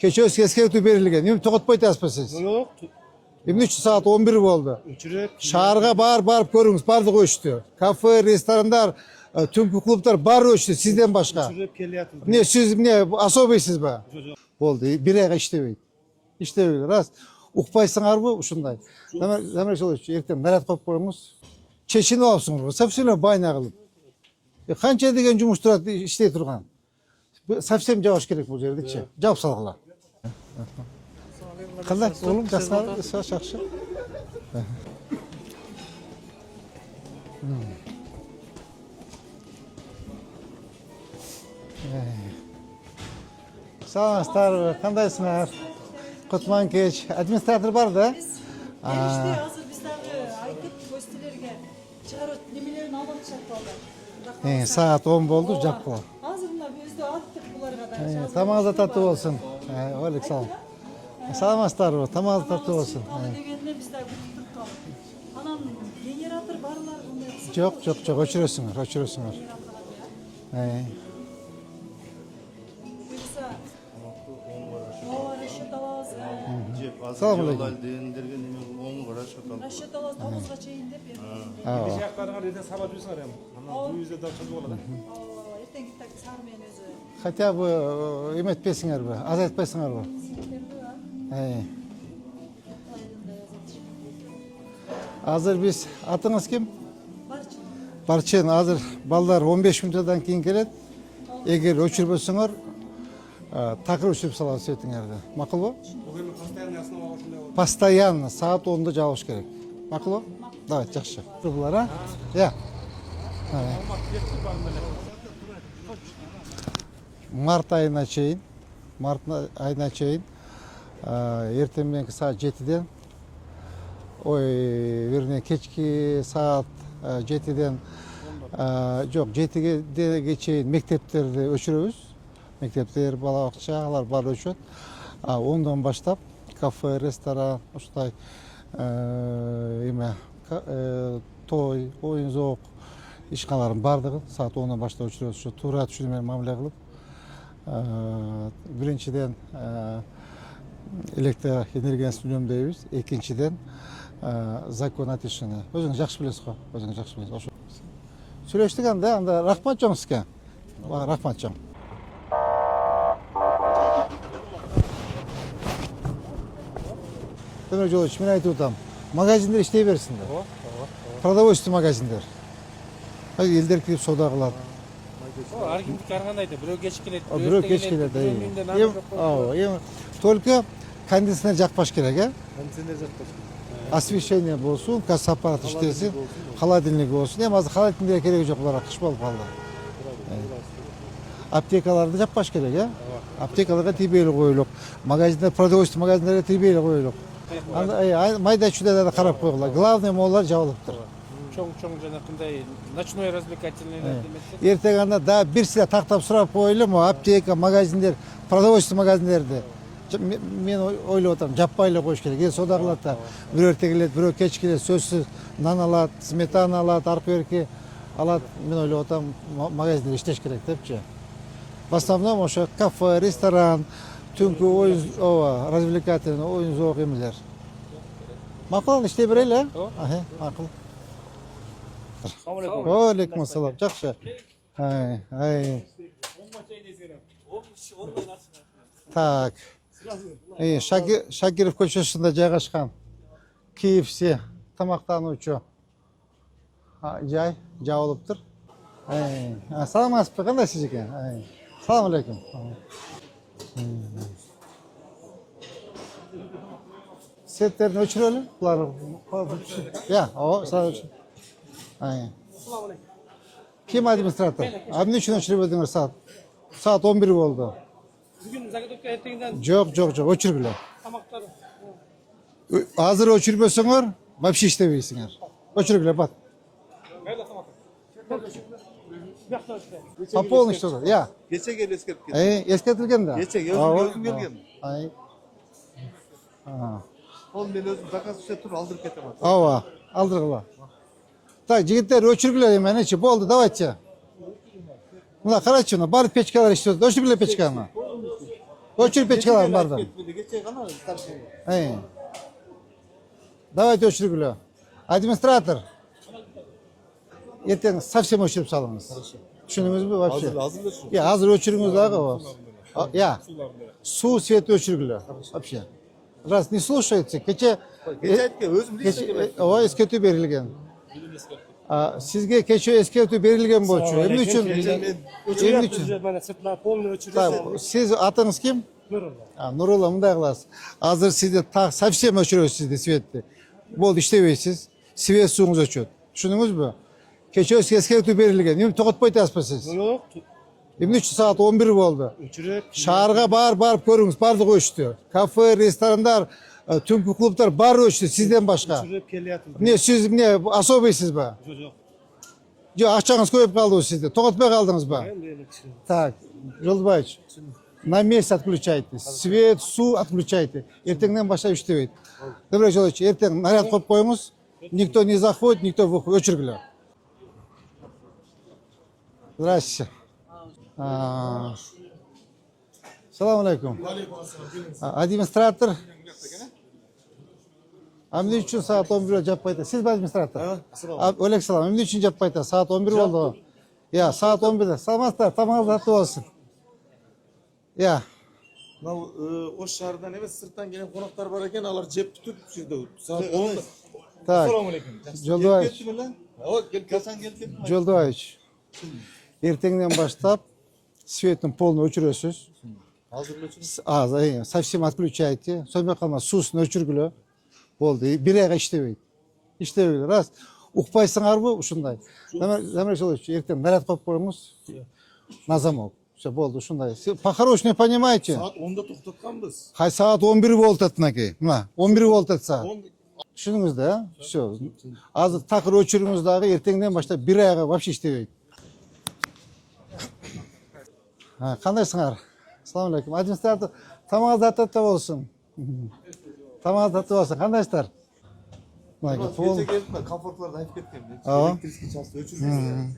Keçöz eskертүү берилген. Эми токотпойт атпайсыз. Yok. Эми 3 saat 11 болду. Өчүрөт. Шаарга барып көрүңүз, бардыгы өчтү. Кафе, ресторандар, түнкү клубдар баары өчтү сизден башка. Өчүрөт келиятыр. Эмне сиз эмне особыйсыз ба? Жок. Болду. Бир айга иштебейт. Иштебейт. Рас. Укпайсыңарбы ушундай? Замир Жолович, эртең наряд коюп коюңуз. Чечинип алыпсыңарбы? Совсем байна кылып. Канча деген жумуш турат иштей турган. Совсем жабыш керек бул жердичи. Жабып салгыла. Кандай оğlum жаска жакшы. Саламатсыздарбы? Кандайсыңар? Кутман кеч. Администратор бар да? İşte hazır biz de Aykut gösterilerge çağırıp nemelerin almak şartlarlar. Saat 10 болду, жапкыла. Hazırında biz de attık bunlara kadar. Тамагыңыз да таттуу болсун. Алейк салам. Саламатсыздарбы? Тамагыңыз таттуу болсун. Degende biz de gittik kalıp. Anam generator barlar bunlar. Жок, өчүрөсүңөр. Yoksa hava reşit alaz. Assalamu aleykum. Дендерге неме оң караш аталып. Reşit alaz 9'a çeyin de bir. Жактарыңар эртең сабат үйсүңөр эми. Анан үйүздө да чыгып калат. Erten gittik sarmayan özü. Хотя бы эметпейсиңерби? Азайтпайсыңарбы? Азыр биз атыңыз ким? Barçın. Барчын, азыр балдар 15 мүнөттөн кийин келет. Эгер өчүрбөсөңөр, такыр өчүрүп салабыз сетиңерди. Макулбу? Бул постоянный основа ушундай болот. Постоянно саат 10-да жабыш керек. Макулбу? Давай, жакшы. Булар, а? Я. Март айына чейин, эртең мененки саат 7-ден, вернее, кечки саат 7-ден, жок, 7-ге чейин мектептерди өчүрөбүз. Мектептер, бала бакчалар бар өчөт. 10-дан баштап кафе, ресторан, ушундай той, оюн зоок ишканалардын бардыгын саат 10-дан баштап өчүрөбүз. Ушу туура түшүнүү менен мамиле кылып, биринчиден электр энергиясын үнөмдөйбүз, экинчиден закон о тишине. Өзүңүз жакшы билесиз го, Ошо. Сүйлөштүк анда рахмат чоң сизге. Рахмат чоң. Замир Жолович, мен айтып атам, магазиндер иштей берсиндер. Продовольствие магазиндер. Элдер кирип соода кылат. Ар кимди каргандай да, бирөө кеч келет, Бирөө кеч келет. Только кондиционер жакпаш керек, Кондиционер жакпаш. Освещение болсун, касса аппараты иштесин, холодильник болсун. Эми азыр холодильник кереги жок, буларга кыш болуп калды. Аптекаларды жаппаш керек, Аптекаларга тийбей коюлук. Магазиндер, продовольствие магазиндерге тийбей коюлук. Анда майда чүйдө да карап койгула. Главный моллар жабылыптыр. чоң жанакындай ночной развлекательныйлар демекчи. Эртең анда да бир силе тактап сурап коелу, аптека, магазиндер, продовольствие магазиндерди. Мен ойлоп атам, жаппай эле коюш керек. Соода кылат да, бирөө эрте келет, бирөө кеч келет, сөзсүз нан алат, сметана алат, арпа берки алат. Мен ойлоп атам, магазиндер иштеш керек депчи. В основном ошо кафе, ресторан, түнкү оюн, развлекательный, оюн зоок эмелер. Макул иштей берели, макул. Алейкум ассалам, жакшы. Так. Шакиров көчөсүндө жайгашкан KFC тамактануучу жай жабылыптыр. Саламатсызбы, кандайсыз экен? Салам алейкум. Сеттерин өчүрөлү, булар. Ким администратор? Эмне үчүн өчүрүп өдүңөр саат 11 болду. Бүгүн заготовка эртеңден Жок, өчүргүлө. тамактар. Азыр өчүрбөсөңөр, вообще иштебейсиңер. Өчүргүлө, бат. Кайда тамактар? По полный что-то, я. Кече келип эскертип кетти. Эскертилген да. Кече өзүм келгем. Ол мен өзүм заказ иштеп туруп алдырып кетем. Ооба, алдыргыла. Так, жигиттер өчүргүлө эменечи, болду, давайте. Мына карачы, баары печкалар иштеп атат. Өчүргүлө печканы. Өчіріп кетчигаламын бардым. Geçe kana старший. Давайте өчіргілі. Администратор. Ертең совсем өчіріп салыңыз. Düşündünüz mü? Вообще? Hazır da şu. Ya hazır өчіріңіз дағы o. Ya. Su, свет өчіргілі. Вообще. Раз не слушается, keçe Geçe özüm değil. o eskертүү берилген. Sizge keçe eskертүү берилген болчу. Эмне үчүн? Эмне үчүн? Mana sırtına polni Так, öçürüyorsun. siz atыңыз ким? Нурулла, мындай кыласыз. Азыр сизди так совсем өчүрөсүз светти. Болду, иштебейсиз. Свет суңуз өчөт. Түшүндүңүзбү? Кече ескертүү берилген. Эмне токотпой атасызбы сиз? Yok. Эмне үчүн саат 11 болду? Öçürüp. Шаарга барып көрүңүз, бардыгы өчтү. Кафе, ресторандар, түнкү клубдар баары өчтү сизден башка. Öçürüp geliyorsun. Эмне сиз эмне особыйсызбы? Yok. Жок, акчаңыз көбөйүп калдыбы сизде? Токотпой калдыңызбы? Ben de öyle kişiyim. Так, Жолдубаевич, на месяц отключайте. Свет, су отключайте. Эртеңден баштап иштебейт. Добрый Жолдубаевич, эртең наряд коюп коюңуз. Никто не заходит, никто выходит. Өчүргүлө. Здравствуйте. Салам алейкум. Администратор. Эмне үчүн саат 11 жаппай атат? Сизби администратор? Алейкум салам. Эмне үчүн жаппай атат? Саат 11 болду. Я, саат 11'de. Саламатсыздар, тамагыңыз аттуу болсун. Ya. O şehirden evet sırttan gelen konaklar var iken alar cep tutup şurada. Saat 10'da. Так, Жолдубаевич, Geldi mi lan? O gel kasan geldi. Жолдубаевич. Эртеңден баштап светтин полный өчүрөсүз. Hazırla Совсем отключайте. Сонымен калма суусун өчүргүлө. Болду. Бир айга иштебейт. Иштебейт. Раз. Укпайсыңарбы ушундай? Замир Жолдубаевич, эртең наряд коюп коюңуз. На замок. Все, болду ушундай. По-хорошему понимаете? Saat 10'da toktatkanбыз. Кай саат 11 болуп атат мынакей. Мына 11 болуп атат саат. Түшүндүңүз да? Все. Азыр такыр өчүрүңүз дагы эртеңден баштап бир айга вообще иштебейт. Кандайсыңар? Ассаламу алейкум. Администратор, тамагыңыз аттуу болсун. Тамагыңыз аттуу болсун. Кандайсыздар? Gece geldim de konfortlarda hep ketken. Elektrikli çalıştı öçürüyoruz.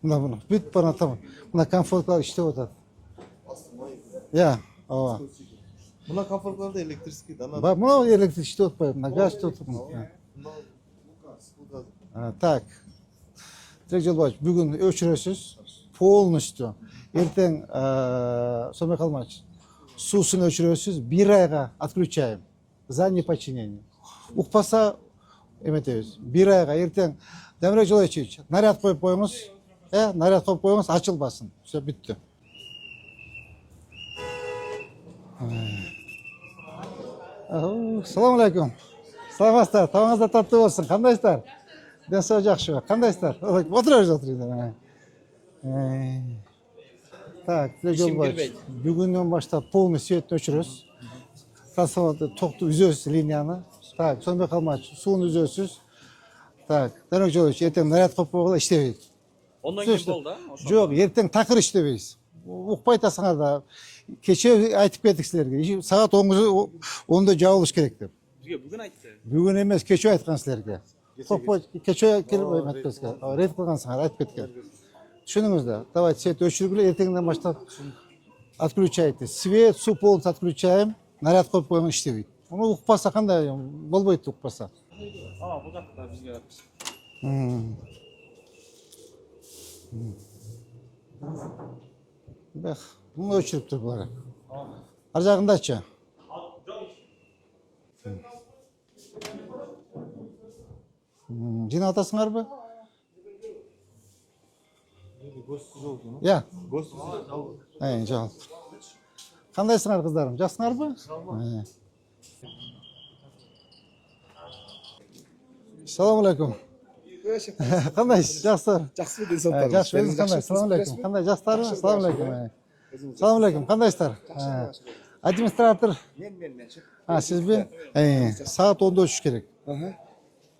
Мына бүт бана там. Мына комфортлар иштеп атат. Я, ооба. Buna konfortlarda elektrikli dana. Мына электрик иштеп атпайбы? Мына газ иштеп атат. Так. Тилек Жолдубаевич, бүгүн өчүрөсүз. Полностью. Эртең сомой калмачы. Суусун өчүрөсүз. Бир айга отключаем. За неподчинение. Укпаса эметебиз. Бир айга эртең Демирек Жолдубаевич, наряд коюп коюңуз. Наряд коюп коюңуз, ачылбасын. Все, бүттү. Салам алейкум. Саламатсыздар, табаңызда таттуу болсун. Кандайсыздар? Ден сау жакшыбы? Кандайсыздар? Отурыңыз, отуруңуздар. Так, Тилек Жолдубаевич, бүгүндөн баштап полный светти өчүрөбүз. Трансформатор токту үзөбүз линияны. Так, сонбой калмачы, сууну үзөбүз. Так, Демирек Жолдубаевич, эртең наряд коюп койгула иштебейт. Ondan kim oldu? Жок, эртең такыр иштебейсиз. Укпай атасыңар да. Кече айтып кеттик силерге. Саат 10'da жабылыш керек деп. Bizga bugun aytdi. Бүгүн эмес, кече айткан силерге. Кече келип эметпеске. Рейд кылгансыңар, айтып кеткен. Түшүндүңүз да? Давайте свет өчүргүлө, эртеңден баштап отключайте. Свет, су полностью отключаем. Наряд коюп койгон иштебейт. Муну укпаса кандай болбойт укпаса. Aa bu kadar bizga aytdi. Bunu өчүрүп тур булар. Ар жагындачы. Жинап атасыңарбы? Gözsüz oldu. Я. Gözsüz oldu. Жок. Кандайсыңар кыздарым? Жаксыңарбы? Салам алейкум. Кандайсыз? Жакшы. Жақсы денсаулықтарыңыз. Жакшы, өзүңүз кандай? Салам алейкум. Кандай жаксыздарбы? Салам алейкум. Салам алейкум. Кандайсыздар? Администратор. Мен. Сизби? Саат 10'da өчүш керек.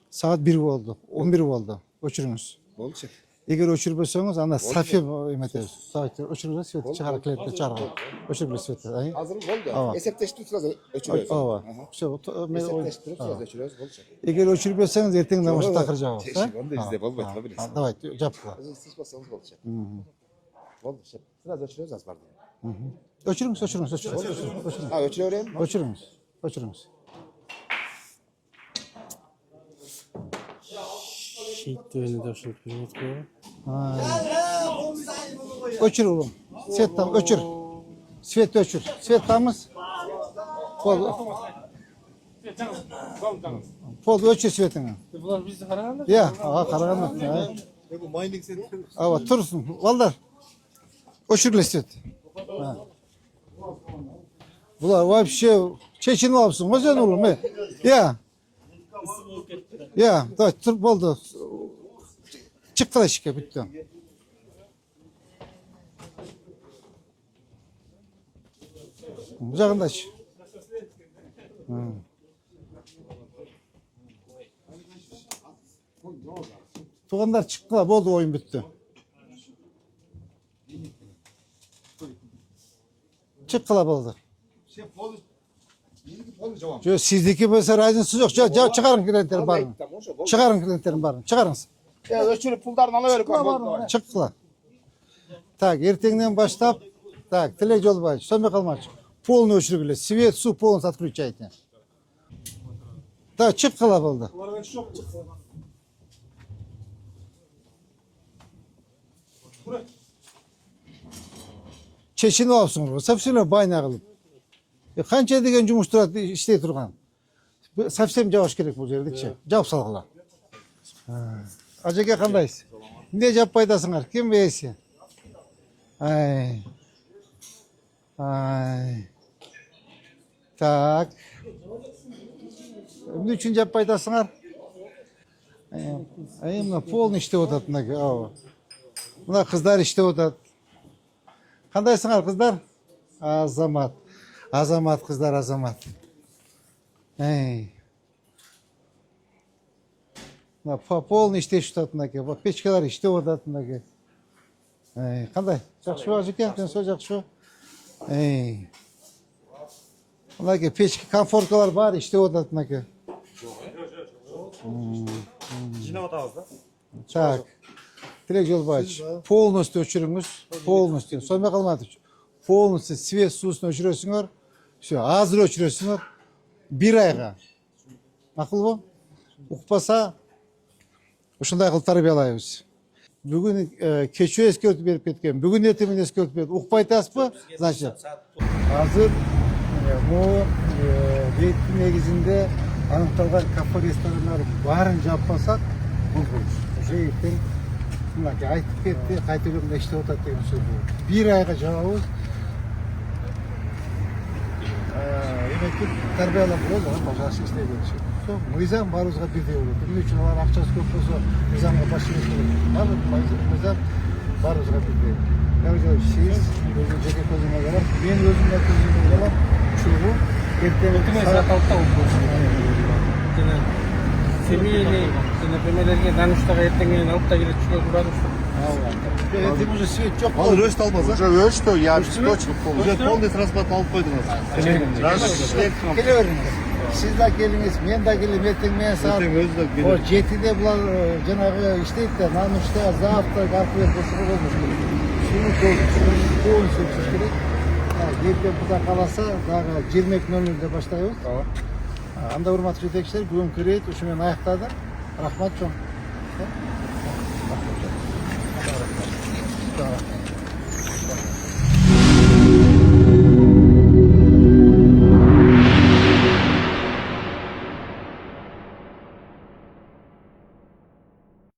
Саат 1 болду. 11 болду. Өчүрүңүз. Болчу. Эгер өчүрбөсөңүз, анда совсем эметебиз. Давайте өчүргүлө, светти чыгарып клетти чыгарып. Өчүргүлө светти. Hazır oldu. Ооба. Esepleşti turuz öçürüyoruz. Ооба. Все, мен Esepleşti turuz öçürüyoruz. Bolçu. Эгер өчүрбөсөңүз, эртеңден баштап такыр жабыңыз. Onda bizde bolmaydı da bilirsin. Давайте, жапкыла. Siz bassanız bolçu. Boldu. Biraz öçürüyoruz az bardı. Öçürüңüz. Ha ölçüyorum. Öçürüңüz. Şehitlerini de ошентип берет го. Öçür oğlum. Svet tam öçür. Svet öçür. Svet tamız. Pol öçür svetini. Булар бизди карагандар. Ya, karaganda. Bu mining center. Ava tursun. Valdar. Öçürle svet. Ha. Bular вообще Çeçin olsun. O sen oğlum. Ya. Ya, da tur oldu. Çıktı şike bitti. Uzakındaş. Tuğanlar çıktılar, oldu oyun bitti. Çıktılar oldu. Sizdeki mesela rayınız yok. Çıkarın kredilerin barın. Çıkarın kredilerin barın. Çıkarın. Ya ölçülüp pullarını alıverik. Çıktılar. Tak, ertenden başlap, tak, tilek yol var. Sönme kalmaz. Polunu ölçülü Svet, su, polunu отключайте. Так, çıktılar oldu. Çeşini olsun. Совсем bayna kılıp. Qancha degan жұмыстар ishlay turgan. Совсем javob kerak bu yerdekçe. Javob salgılar. Acaba qandaysiz? Ne javob paydasыңар? Kim beysi? Ay. Так. Ne üçün javob paydasыңар? Мына полный иштеп атат мына. Мына кыздар иштеп атат. Qandaysыңар kızlar? Azamat. Azamat kızlar azamat. Полный иштеп жатат бак печкалар иштеп атат мынакей. Кандай? Жакшыбы ажеке? Денсоо жакшыбы? Мынакей печки комфорткалар бар, иштеп атат мынакей. Жинап атабыз да. Так. Tilek Yolbaş, polностью öçürüңüz, polностью. Сонмай kalmadı. Polностью свет сусын öçürөсүңөр. Все, азыр öçürөсүңөр. 1 ayga. Макул бу? Укпаса ушундай кылып тарбиялайбыз. Бүгүн кечөө эскертип берип кеткен. Бүгүн эртең менен эскертип берди. Укпай атасызбы? Значит, азыр бу беттин негизинде аныкталган кафе ресторандар баарын жаппасак, бул уже эртең мынакей айтып кетти, кайта эле иштеп атат деген сөз. 1 айга жабабыз. Эметип тарбиялап болду, жакшы иштей бериши. Мыйзам баарыбызга бирдей болот. Эмне үчүн алар акчасы көп болсо, мыйзамга баш ийбеш болот. Мыйзам баарыбызга бирдей. Сиз өзүңүз жеке көзүңө карап, мен өзүмдүн көзүмө карап, чогуу эртең Семейный, например, даныштага эртең менен алып да келет, чүгө турабыз. Эртең уже свет жок. Ал өштү алмаса? Уже өштү, я точно полный. Уже полный транспорт алып койдуңуз. Келе бериңиз. Siz de geliniz, men de geleyim, erteң менен саат 7'de bular жанагы иштейт да, намышта, завтра, гарпылер кошуп коймуш керек. Шуну полностью өчүш керек. Эртең куда каласа, дагы 22:00'da баштайбыз. Анда урматтуу жетекчилер, бүгүнкү рейд ушу менен аяктады. Рахмат чоң.